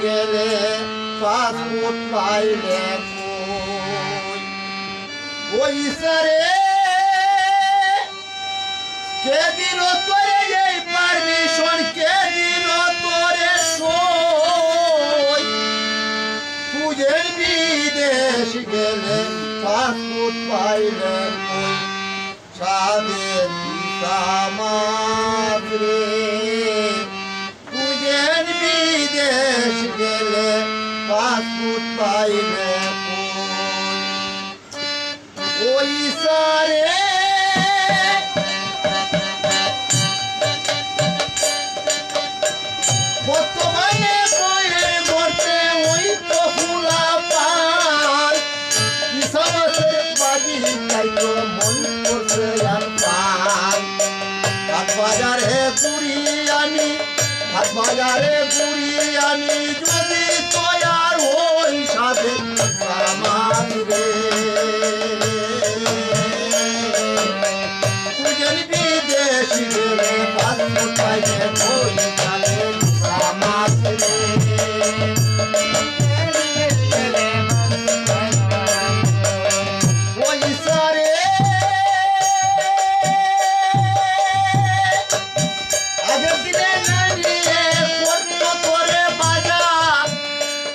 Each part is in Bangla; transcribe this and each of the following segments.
গেলে পাসপোর্ট পাইলে ওই সারে কে দিল তোরে এই পারমিশন কে দিল তোরে সই তুই বিদেশ গেলে পাসপোর্ট পাইলে সাদের সামাদ্রে তুই বিদেশ গেলে পাসপোর্ট পাইলে ওই সারে বর্তমানে বইয়ের মধ্যে ওই তো ফুলা পায় কি সমাজের বাজি তাইতো মন করছে আর পায় হাট বাজারে ঘুরি আমি যদি তৈয়ার হই সাথে আমার রে তুই বিদেশ গেলে পাসপোর্ট পাইলে ওই সাথে আমার রে ওই সারে আগের দিনে নানিয়ে করতো তোরে বাজা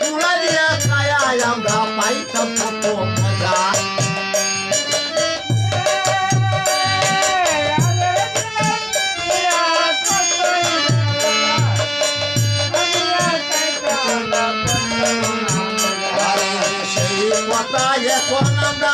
উড়া দিয়া খায়ায় আমরা পাইতাম কত মজা সেই কথা এখন আমরা